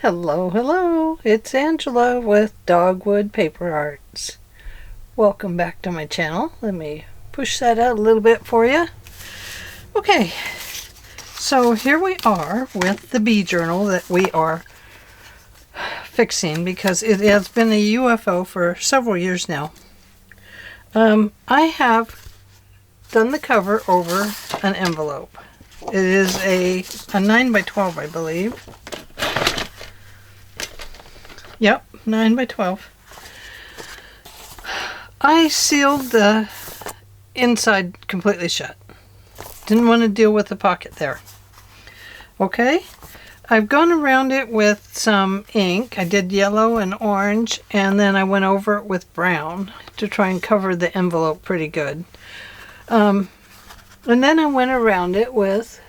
Hello, hello, it's Angela with Dogwood Paper Arts. Welcome back to my channel. Let me push that out a little bit for you. Okay, so here we are with the bee journal that we are fixing because it has been a UFO for several years now. I have done the cover over an envelope. It is a 9 by 12, I believe. Yep, 9 by 12. I sealed the inside completely shut. Didn't want to deal with the pocket there. Okay, I've gone around it with some ink. I did yellow and orange, and then I went over it with brown to try and cover the envelope pretty good. And then I went around it with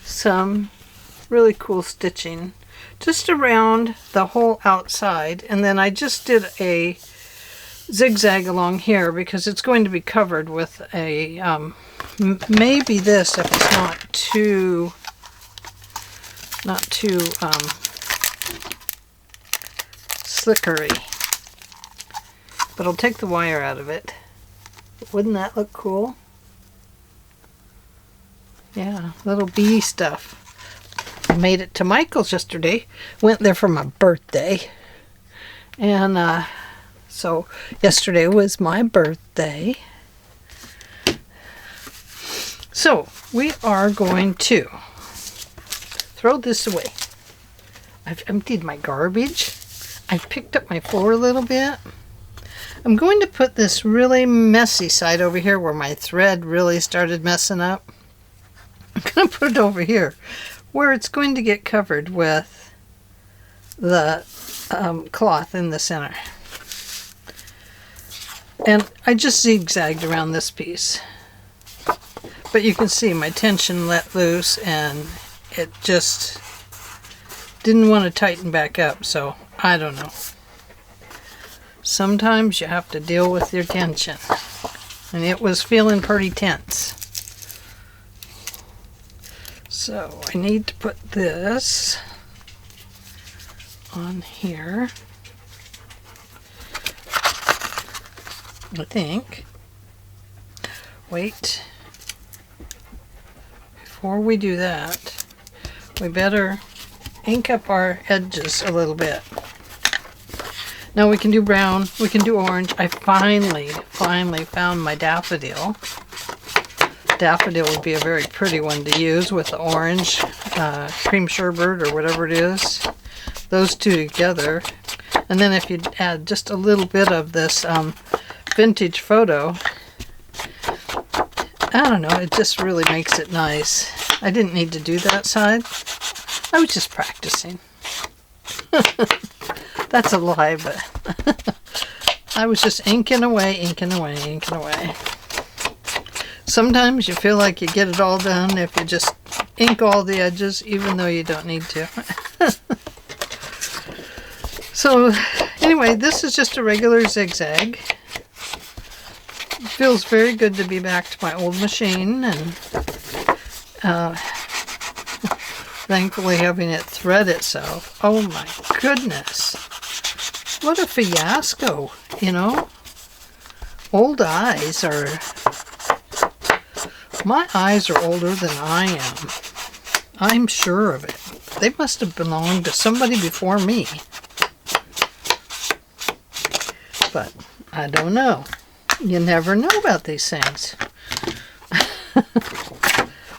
some really cool stitching just around the whole outside, and then I just did a zigzag along here because it's going to be covered with a maybe this if it's not too slickery, but I'll take the wire out of it. Wouldn't that look cool? Yeah, little bee stuff. I made it to Michael's yesterday. Went there for my birthday. And so yesterday was my birthday. So we are going to throw this away. I've emptied my garbage. I've picked up my floor a little bit. I'm going to put this really messy side over here where my thread really started messing up. I'm going to put it over here where it's going to get covered with the cloth in the center. And I just zigzagged around this piece. But you can see my tension let loose and it just didn't want to tighten back up, so I don't know. Sometimes you have to deal with your tension. And it was feeling pretty tense. So I need to put this on here, I think. Wait, before we do that, we better ink up our edges a little bit. Now we can do brown, we can do orange. I finally found my daffodil. Daffodil would be a very pretty one to use with the orange cream sherbet or whatever it is. Those two together. And then if you add just a little bit of this vintage photo, I don't know, it just really makes it nice. I didn't need to do that side. I was just practicing. That's a lie, but I was just inking away. Sometimes you feel like you get it all done if you just ink all the edges, even though you don't need to. So anyway, this is just a regular zigzag. It feels very good to be back to my old machine, and thankfully having it thread itself. Oh my goodness. What a fiasco, you know? Old eyes are... My eyes are older than I am. I'm sure of it. They must have belonged to somebody before me. But I don't know. You never know about these things.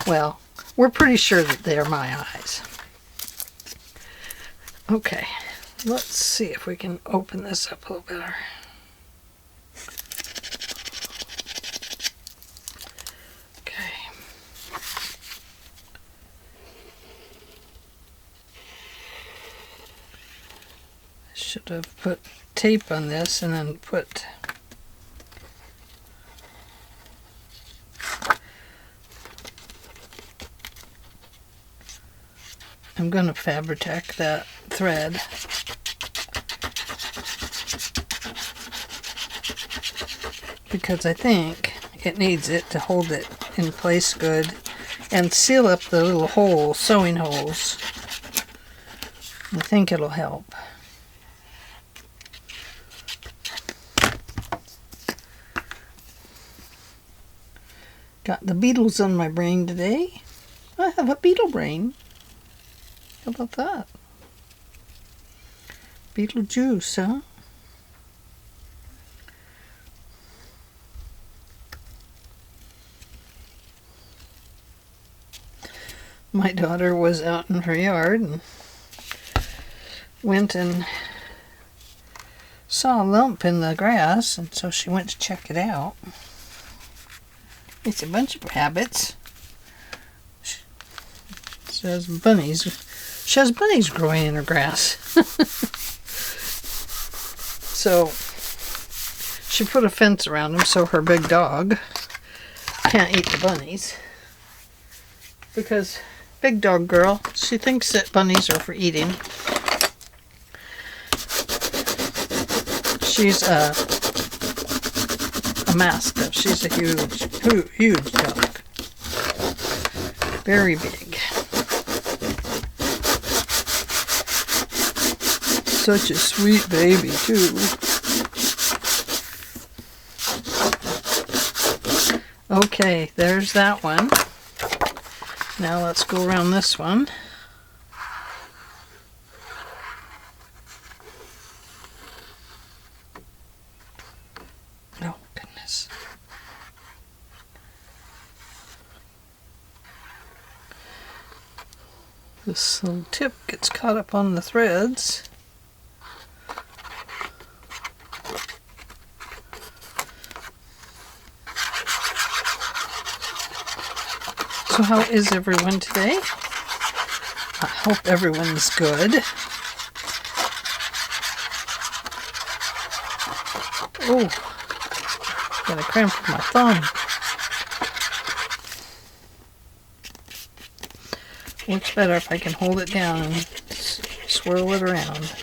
Well, we're pretty sure that they're my eyes. Okay, let's see if we can open this up a little better. Should have put tape on this and then put I'm going to Fabri-Tac that thread. Because I think it needs it to hold it in place good and seal up the little holes, sewing holes. I think it'll help. Got the beetles on my brain today. I have a beetle brain. How about that? Beetle juice, huh? My daughter was out in her yard and went and saw a lump in the grass, and so she went to check it out. It's a bunch of rabbits. She has bunnies growing in her grass. So she put a fence around them so her big dog can't eat the bunnies. Because big dog girl, she thinks that bunnies are for eating. She's a mastiff. She's a huge dog. Very big. Such a sweet baby, too. Okay, there's that one. Now let's go around this one. Oh, goodness. This little tip gets caught up on the threads. So how is everyone today? I hope everyone's good. Oh, got a cramp in my thumb. Looks better if I can hold it down and swirl it around.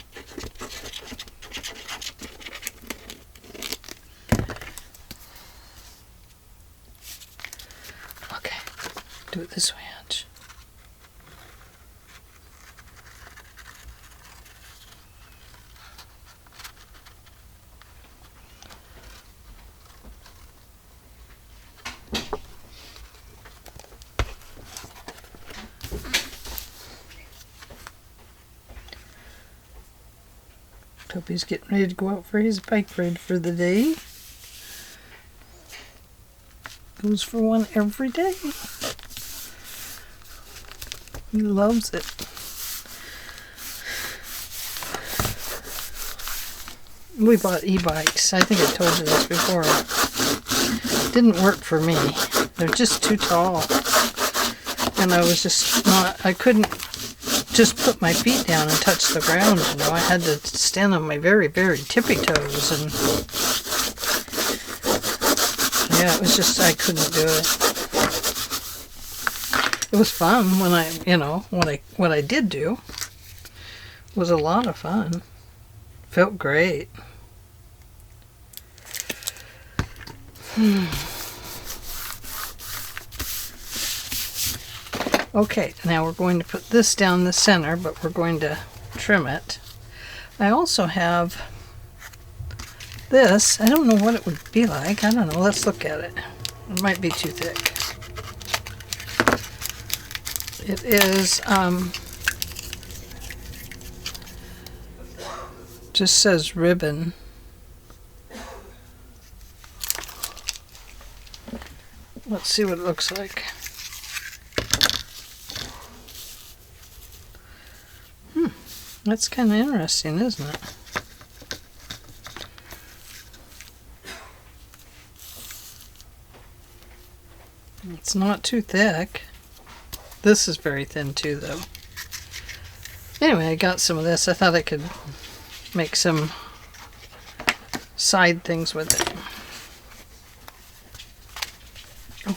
Okay, do it this way, Ange. Toby's getting ready to go out for his bike ride for the day. Goes for one every day. He loves it. We bought e-bikes. I think I told you this before. Didn't work for me. They're just too tall. And I was just not, I couldn't just put my feet down and touch the ground, you know. I had to stand on my very, very tippy toes, and yeah, it was just, I couldn't do it. It was fun when I, you know, what I did do was a lot of fun. Felt great. Okay, now we're going to put this down the center, but we're going to trim it. I also have this. I don't know what it would be like. I don't know. Let's look at it. It might be too thick. It is, just says ribbon. Let's see what it looks like. That's kind of interesting, isn't it? It's not too thick. This is very thin too, though. Anyway, I got some of this. I thought I could make some side things with it. Oh.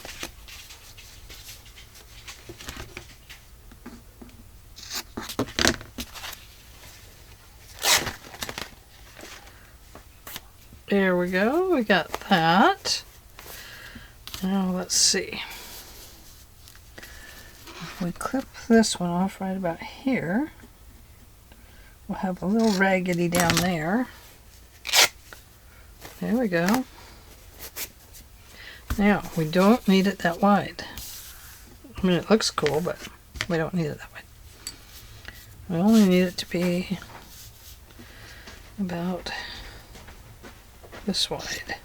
There we go. We got that. Now let's see. If we clip this one off right about here, We'll have a little raggedy down there. There we go. Now, we don't need it that wide. I mean, it looks cool, but we don't need it that wide. We only need it to be about this wide.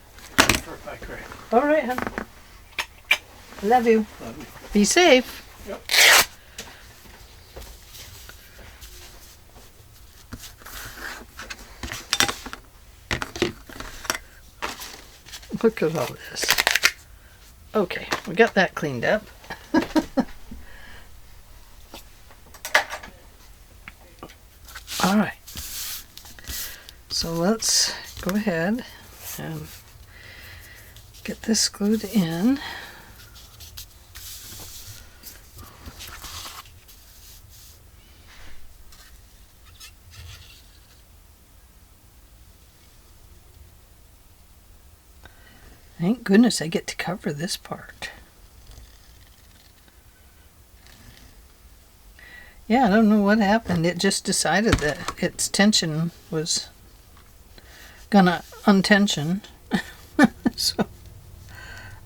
All right, hon. Love you. Love you. Be safe. Yep. Look at all this. Okay, we got that cleaned up. All right. So let's go ahead and get this glued in. Thank goodness I get to cover this part. Yeah, I don't know what happened. It just decided that its tension was gonna untension. So,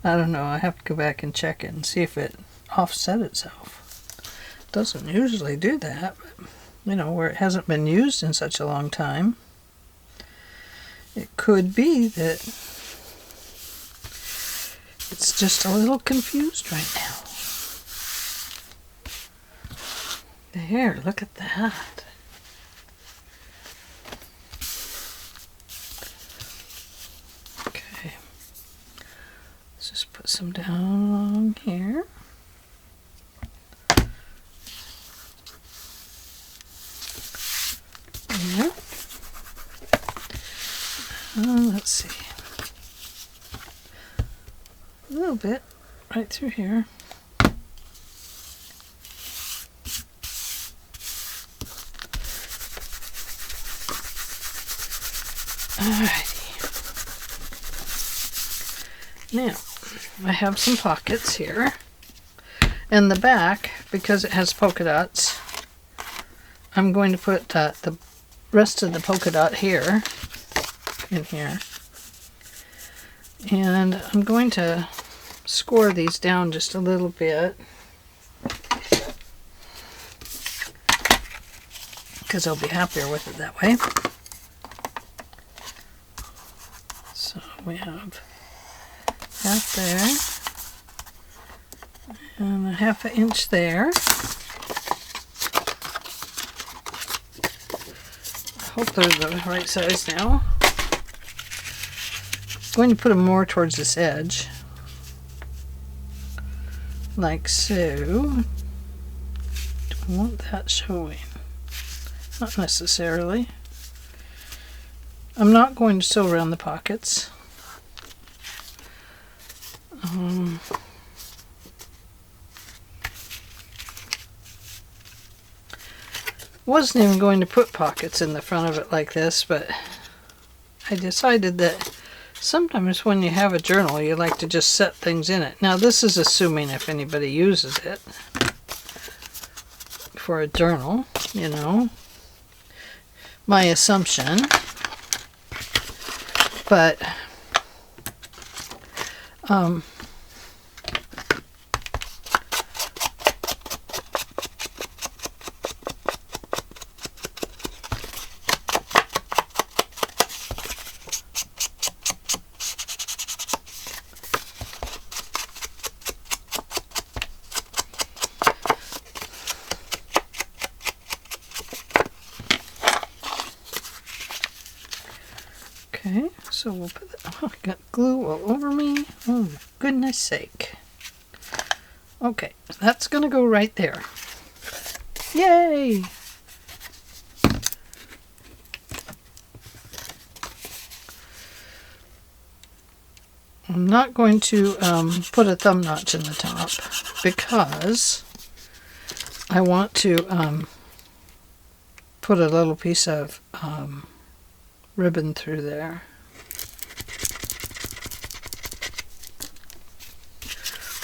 I don't know. I have to go back and check it and see if it offset itself. It doesn't usually do that, but, you know, where it hasn't been used in such a long time, it could be that it's just a little confused right now. There, look at that. Okay. Let's just put some down along here. There. Let's see. A little bit right through here. Alrighty. Now, I have some pockets here. And the back, because it has polka dots, I'm going to put the rest of the polka dot here, in here. And I'm going to score these down just a little bit, because I'll be happier with it that way. So we have half there and a half an inch there. I hope they're the right size now. I'm going to put them more towards this edge, like so. Do I want that showing? Not necessarily. I'm not going to sew around the pockets. Wasn't even going to put pockets in the front of it like this, but I decided that sometimes when you have a journal, you like to just set things in it. Now, this is assuming if anybody uses it for a journal, you know, my assumption. But okay, so we'll put that. Oh, I got glue all over me. Oh, my goodness sake. Okay, that's going to go right there. Yay! I'm not going to put a thumb notch in the top because I want to put a little piece of ribbon through there.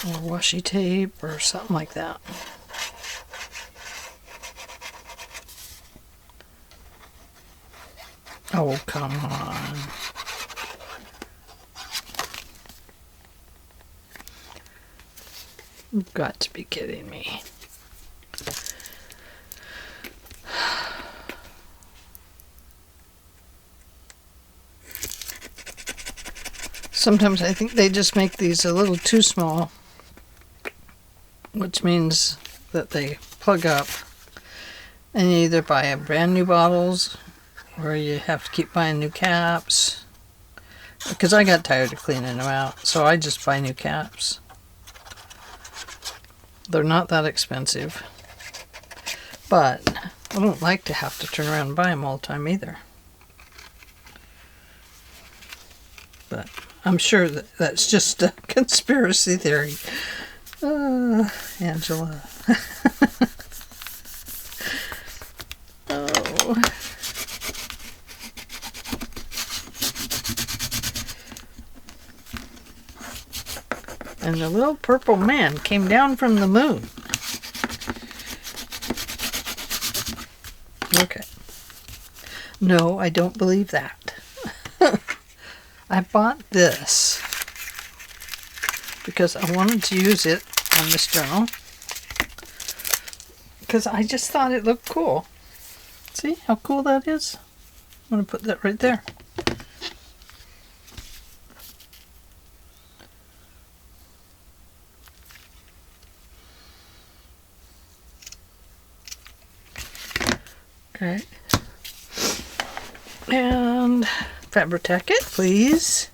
Or washi tape or something like that. Oh, come on. You've got to be kidding me. Sometimes I think they just make these a little too small, which means that they plug up and you either buy brand new bottles or you have to keep buying new caps. Because I got tired of cleaning them out, so I just buy new caps. They're not that expensive. But I don't like to have to turn around and buy them all the time either. But I'm sure that that's just a conspiracy theory. Angela. Oh. And the little purple man came down from the moon. Okay. No, I don't believe that. I bought this because I wanted to use it on this journal because I just thought it looked cool. See how cool that is? I'm going to put that right there. Okay. And Fabri-Tac it, please.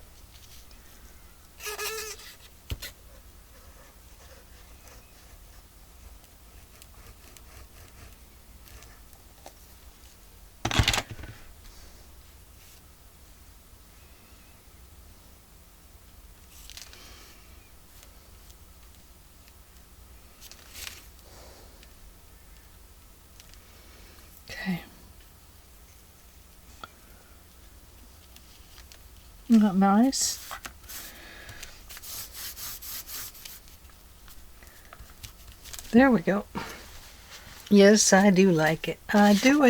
Okay. Isn't that nice? There we go. Yes, I do like it. I do.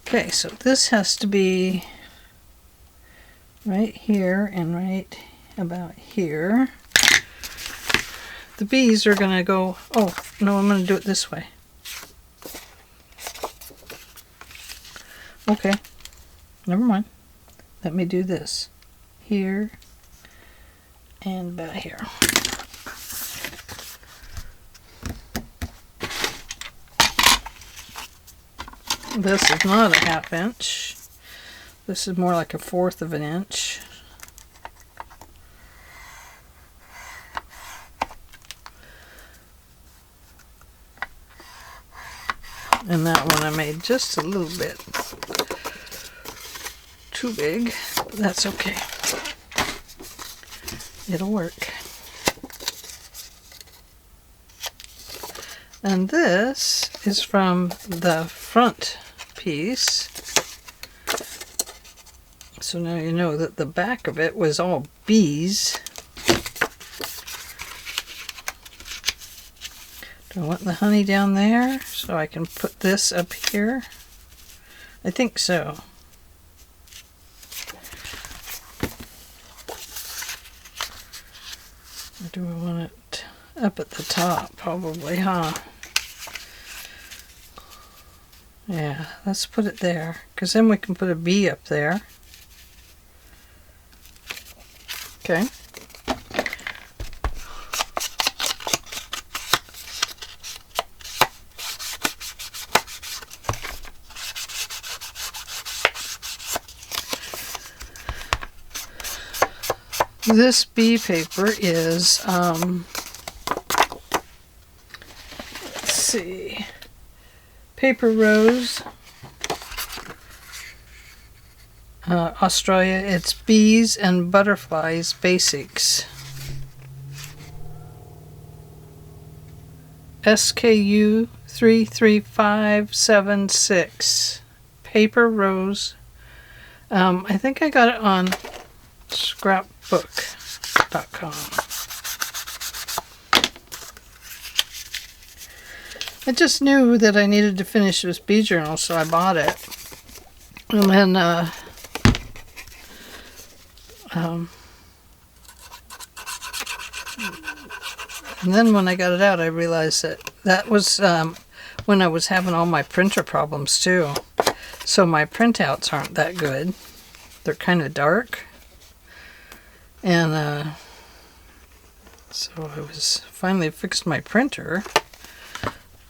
Okay, so this has to be right here and right about here. The bees are going to go... Oh, no, I'm going to do it this way. Okay, never mind. Let me do this. Here and about here. This is not a 1/2 inch. This is more like 1/4 of an inch. And that one I made just a little bit too big, but that's okay. It'll work. And this is from the front piece. So now you know that the back of it was all bees. Do I want the honey down there so I can put this up here? I think so. Or do I want it up at the top? Probably, huh? Yeah, let's put it there, because then we can put a bee up there. Okay. This bee paper is, let's see, Paper Rose, Australia. It's Bees and Butterflies Basics. SKU 33576. Paper Rose. I think I got it on scrapbook.com. I just knew that I needed to finish this bee journal, so I bought it. And then, um, and then when I got it out, I realized that was when I was having all my printer problems too. So my printouts aren't that good. They're kind of dark. And so I was finally fixed my printer,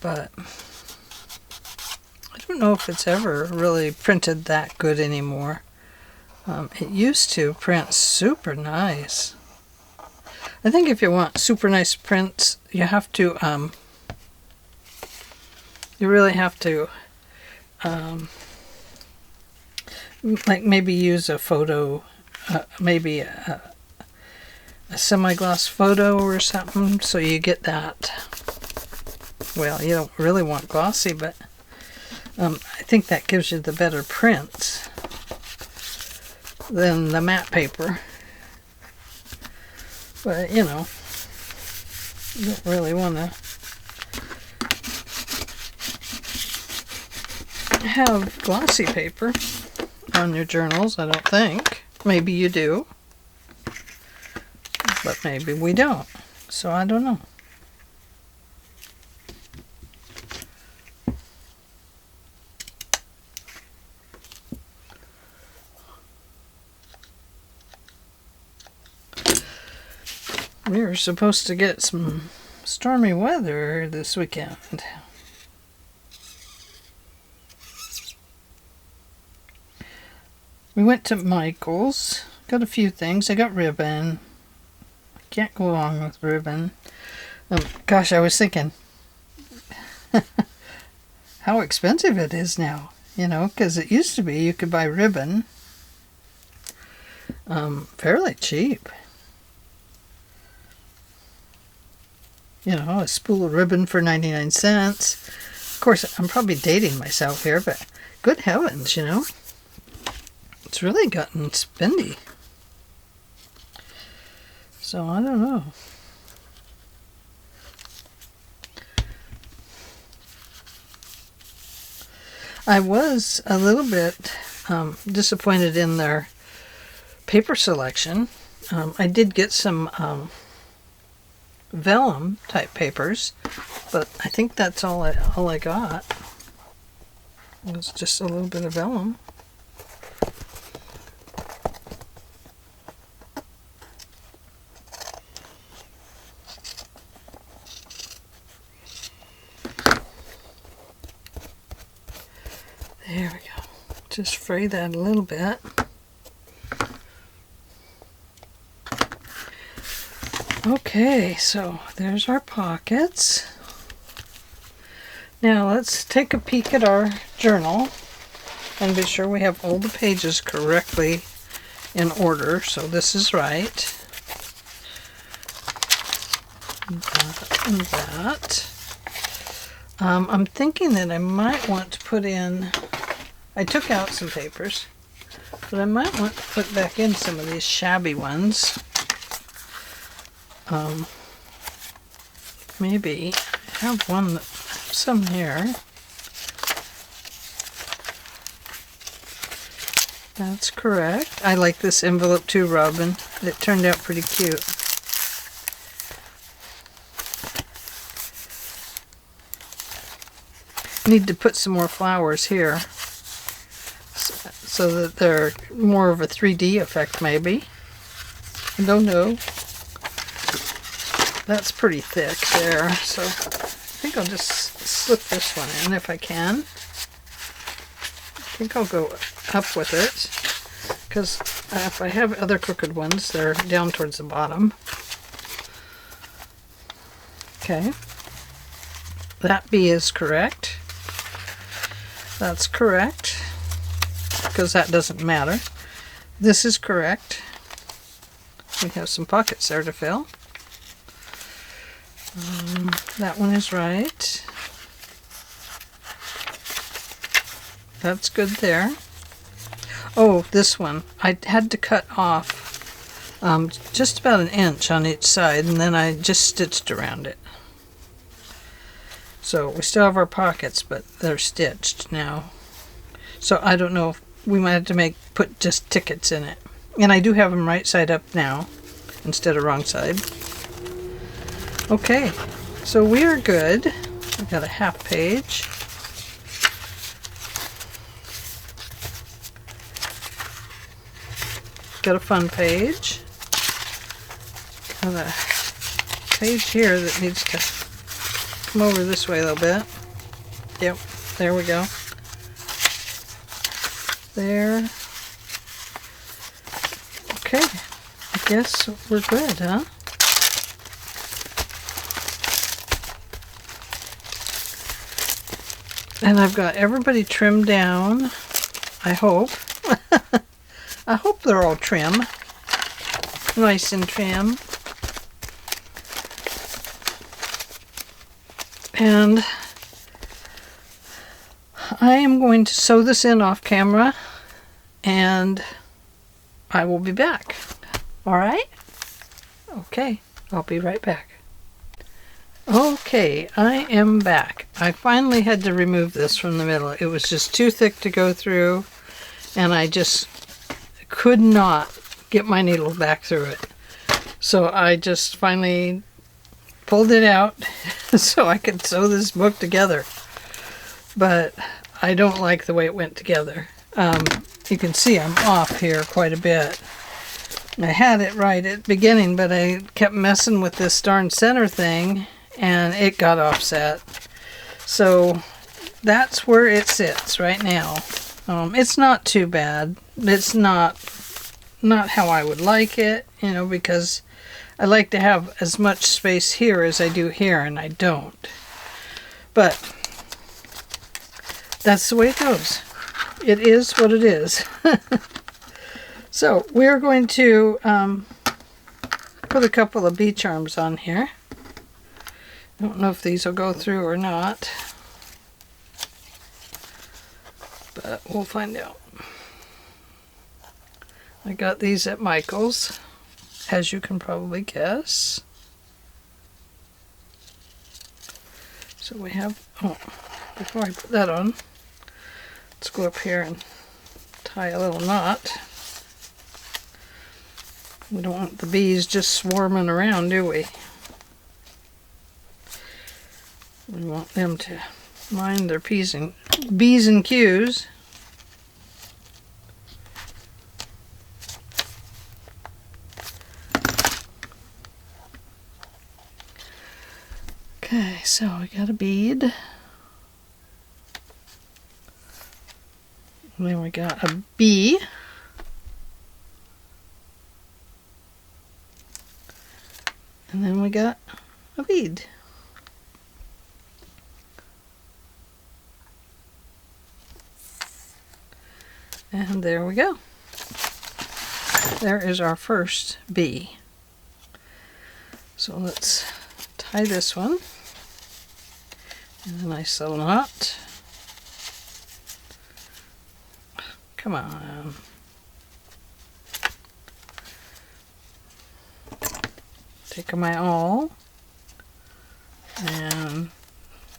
but I don't know if it's ever really printed that good anymore. It used to print super nice. I think if you want super nice prints, you have to, you really have to, like maybe use a photo, maybe a semi-gloss photo or something, so you get that. Well, you don't really want glossy, but I think that gives you the better prints than the matte paper. But, you know, you don't really want to have glossy paper on your journals, I don't think. Maybe you do, but maybe we don't. So I don't know. We were supposed to get some stormy weather this weekend. We went to Michael's, got a few things. I got ribbon. I can't go wrong with ribbon. Gosh, I was thinking how expensive it is now, you know, because it used to be you could buy ribbon fairly cheap. You know, a spool of ribbon for 99 cents. Of course, I'm probably dating myself here, but good heavens, you know. It's really gotten spendy. So, I don't know. I was a little bit disappointed in their paper selection. I did get some vellum type papers, but I think that's all I got. It was just a little bit of vellum. There we go. Just fray that a little bit. Okay, so there's our pockets. Now let's take a peek at our journal and be sure we have all the pages correctly in order. So this is right. And that. I'm thinking that I might want to put in, I took out some papers, but I might want to put back in some of these shabby ones. Maybe I have one, some here. That's correct. I like this envelope too, Robin. It turned out pretty cute. Need to put some more flowers here so that they're more of a 3D effect, maybe. I don't know. That's pretty thick there, so I think I'll just slip this one in if I can. I think I'll go up with it, because if I have other crooked ones, they're down towards the bottom. Okay. That B is correct. That's correct, because that doesn't matter. This is correct. We have some pockets there to fill. That one is right. That's good there. Oh, this one. I had to cut off just about an inch on each side, and then I just stitched around it. So we still have our pockets, but they're stitched now. So I don't know we might have to put just tickets in it. And I do have them right side up now instead of wrong side. Okay, so we are good. We've got a half page. Got a fun page. Got a page here that needs to come over this way a little bit. Yep, there we go. There. Okay, I guess we're good, huh? And I've got everybody trimmed down, I hope. I hope they're all trim. Nice and trim. And I am going to sew this in off camera, and I will be back. All right? Okay, I'll be right back. Okay, I am back. I finally had to remove this from the middle. It was just too thick to go through, and I just could not get my needle back through it. So I just finally pulled it out so I could sew this book together. But I don't like the way it went together. You can see I'm off here quite a bit. I had it right at the beginning, but I kept messing with this darn center thing, and it got offset. So that's where it sits right now. It's not too bad. It's not how I would like it, you know, because I like to have as much space here as I do here, and I don't. But that's the way it goes. It is what it is. So we're going to put a couple of bee charms on here. I don't know if these will go through or not, but we'll find out. I got these at Michael's, as you can probably guess. So we have, before I put that on, let's go up here and tie a little knot. We don't want the bees just swarming around, do we? We want them to mind their P's and Q's. Okay, so we got a bead. And then we got a bee. And then we got a bead. And there we go. There is our first bee. So let's tie this one in a nice little knot. Come on. Take my awl and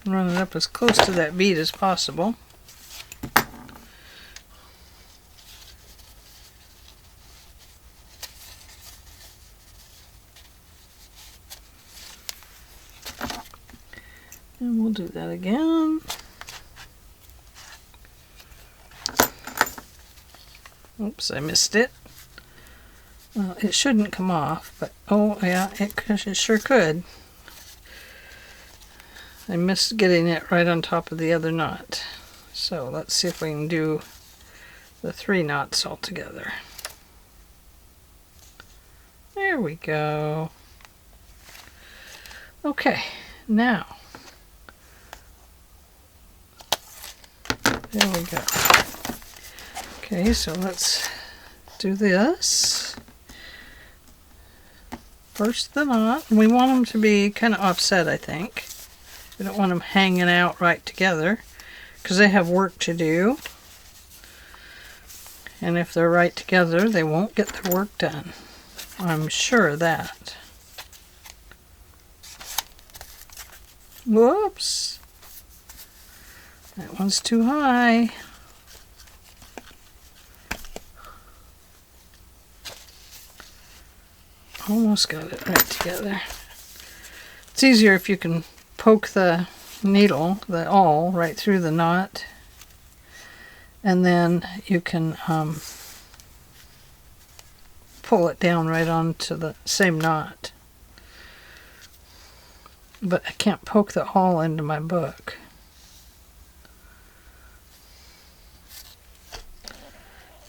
run it up as close to that bead as possible. And we'll do that again. Oops, I missed it. Well, it shouldn't come off, but oh yeah, it sure could. I missed getting it right on top of the other knot. So let's see if we can do the 3 knots all together. There we go. Okay, now there we go. Okay, so let's do this. First the knot. We want them to be kind of offset, I think. We don't want them hanging out right together because they have work to do. And if they're right together, they won't get their work done. I'm sure of that. Whoops. That one's too high. almost got it right together. It's easier if you can poke the needle, the awl, right through the knot, and then you can pull it down right onto the same knot. But I can't poke the awl into my book.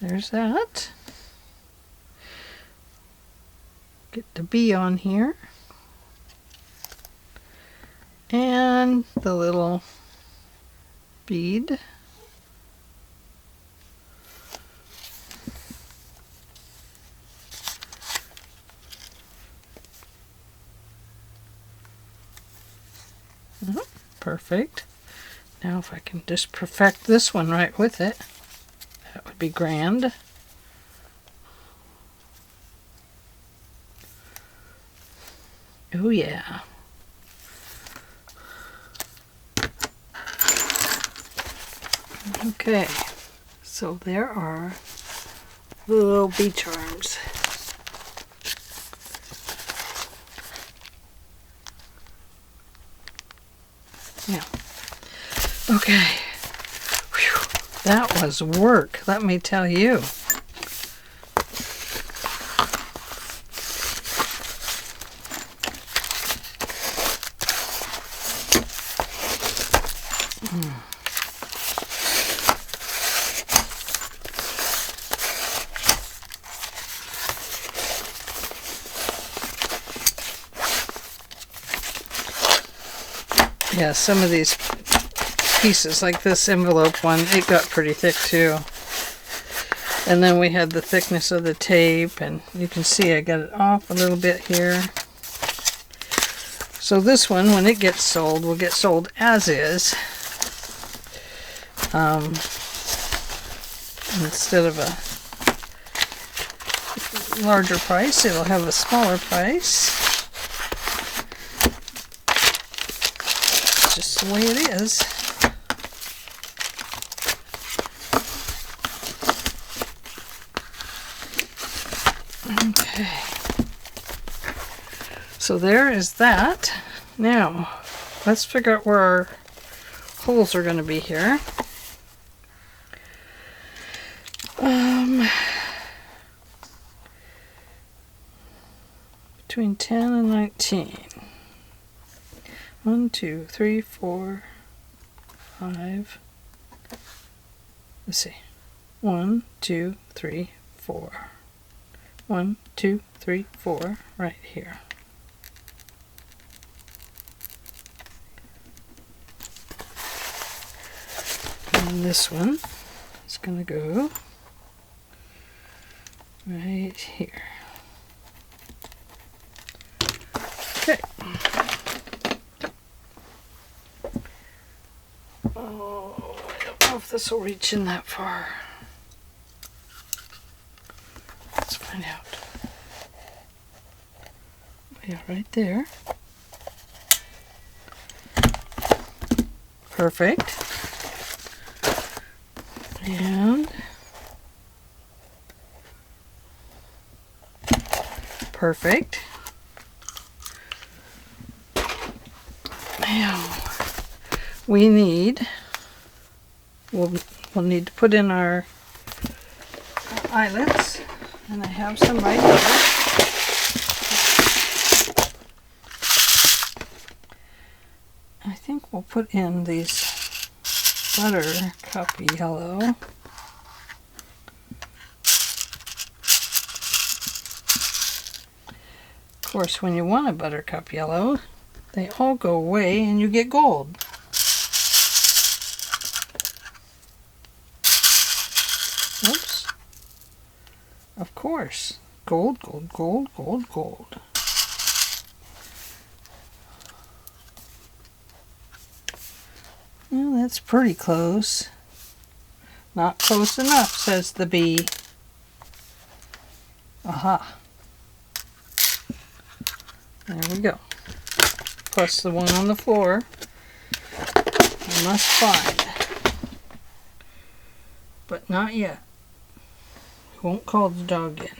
There's that. Get the bee on here. And the little bead. Perfect. Now if I can just perfect this one right with it, that would be grand. Oh yeah. Okay, so there are little bee charms. Yeah. Okay. Whew. That was work, let me tell you. Yeah, some of these pieces, like this envelope one, it got pretty thick too. And then we had the thickness of the tape, and you can see I got it off a little bit here. So this one, when it gets sold, will get sold as is. Instead of a larger price, it'll have a smaller price. Just the way it is. Okay. So there is that. Now, let's figure out where our holes are going to be here. Between 10 and 19. 1, 2, 3, 4, 5. Let's see. 1, 2, 3, 4. 1, 2, 3, 4 right here. And this one is going to go right here. Okay. Oh, I don't know if this will reach in that far. Let's find out. Yeah, right there. Perfect. And perfect. Now we need, we'll need to put in our eyelets, and I have some right here. I think we'll put in these buttercup yellow. Of course, when you want a buttercup yellow, they all go away and you get gold. Oops. Of course. Gold, gold, gold, gold, gold. Well, that's pretty close. Not close enough, says the bee. Aha. There we go. Plus the one on the floor. I must find. But not yet. We won't call the dog in.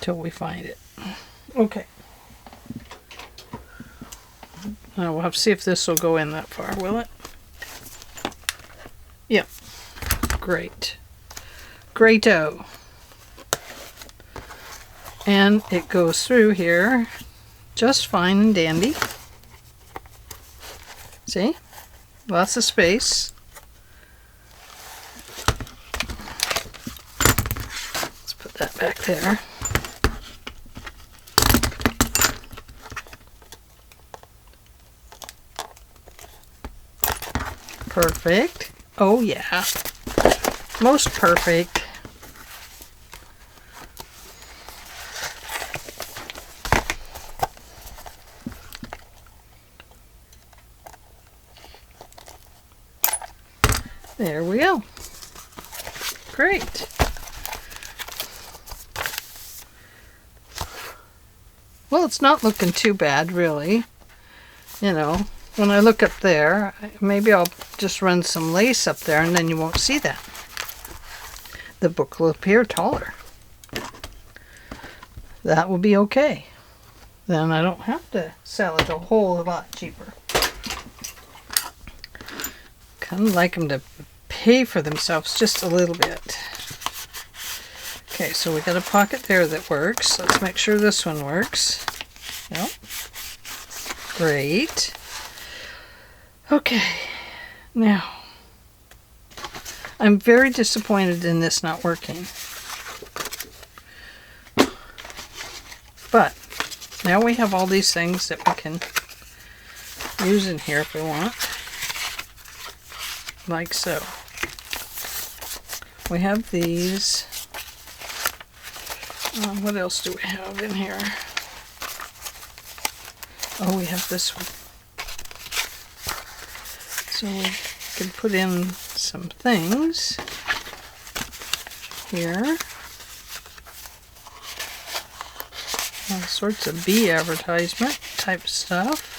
till we find it. Okay. Now we'll have to see if this will go in that far, will it? Yep. Great. Great-o. And it goes through here just fine and dandy. See? Lots of space. Let's put that back there. Perfect. Oh yeah. Most perfect. There we go. Great. Well, it's not looking too bad, really. You know, when I look up there, maybe I'll just run some lace up there and then you won't see that. The book will appear taller. That will be okay. Then I don't have to sell it a whole lot cheaper. Kind of like them to pay for themselves just a little bit. Okay, so we got a pocket there that works. Let's make sure this one works. Yep. Great. Okay, now I'm very disappointed in this not working. But now we have all these things that we can use in here if we want. Like so. We have these. What else do we have in here? Oh, we have this one. So we can put in some things here. All sorts of bee advertisement type stuff.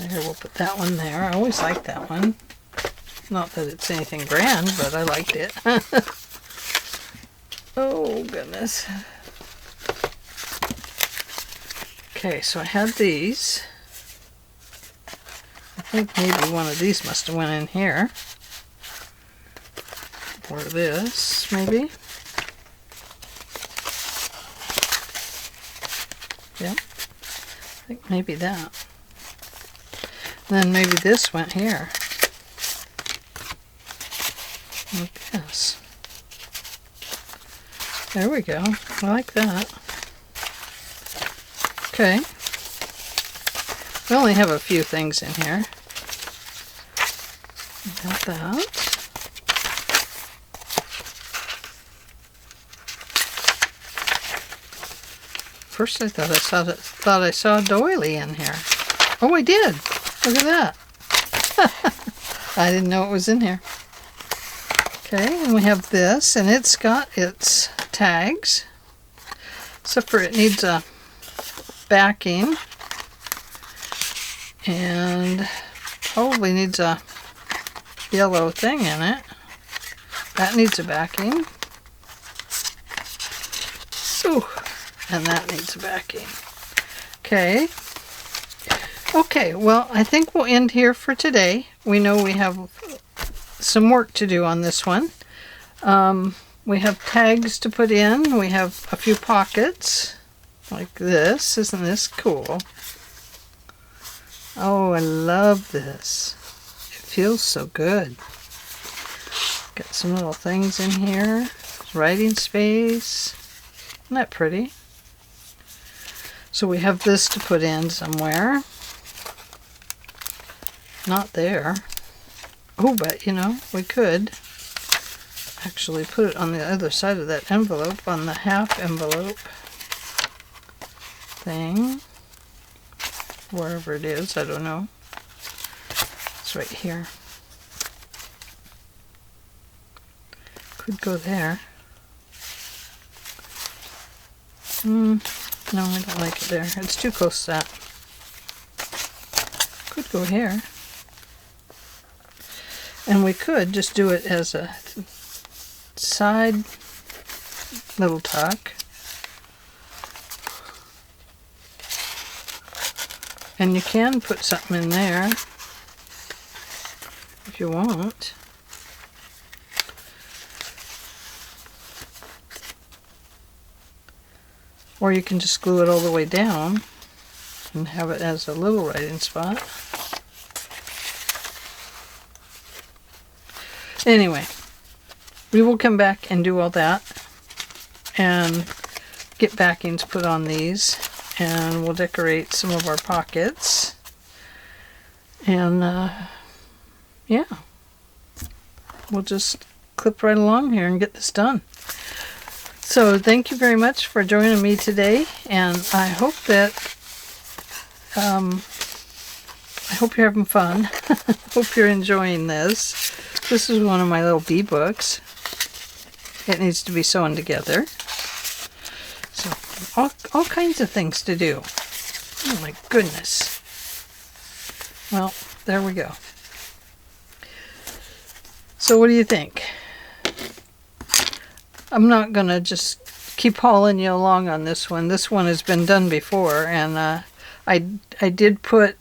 Here, we'll put that one there. I always like that one. Not that it's anything grand, but I liked it. Oh, goodness. Okay, so I had these. I think maybe one of these must have went in here. Or this, maybe. Yep. I think maybe that. And then maybe this went here. Like this. There we go. I like that. Okay. We only have a few things in here. Got that. First I thought I saw a doily in here. Oh, I did. Look at that. I didn't know it was in here. Okay, and we have this, and it's got its tags, except for it needs a backing, and probably needs a yellow thing in it. That needs a backing. Ooh, and that needs a backing. Okay. Okay, well, I think we'll end here for today. We know we have some work to do on this one. We have tags to put in. We have a few pockets like this. Isn't this cool? Oh, I love this. It feels so good. Got some little things in here. Writing space. Isn't that pretty? So we have this to put in somewhere. Not there. Oh, but you know, we could actually put it on the other side of that envelope, on the half envelope thing. Wherever it is, I don't know. It's right here. Could go there. No, I don't like it there. It's too close to that. Could go here. And we could just do it as a side little tuck. And you can put something in there if you want. Or you can just glue it all the way down and have it as a little writing spot. Anyway, we will come back and do all that and get backings put on these, and we'll decorate some of our pockets. And yeah, we'll just clip right along here and get this done. So thank you very much for joining me today, and I hope that I hope you're having fun. Hope you're enjoying this. This is one of my little bee books. It needs to be sewn together. So all kinds of things to do. Oh my goodness. Well, there we go. So what do you think? I'm not going to just keep hauling you along on this one. This one has been done before, and I did put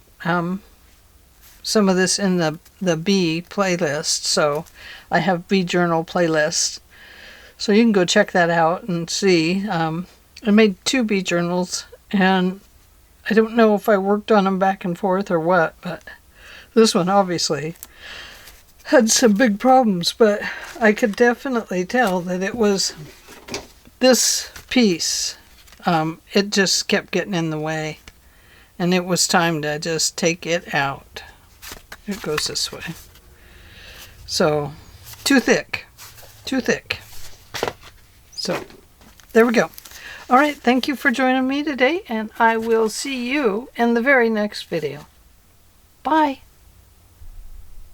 some of this in the bee playlist. So I have bee journal playlist. So you can go check that out and see. I made 2 bee journals, and I don't know if I worked on them back and forth or what, but this one obviously had some big problems, but I could definitely tell that it was this piece. It just kept getting in the way, and it was time to just take it out. It goes this way. So, too thick. So, there we go. All right, thank you for joining me today, and I will see you in the very next video. Bye.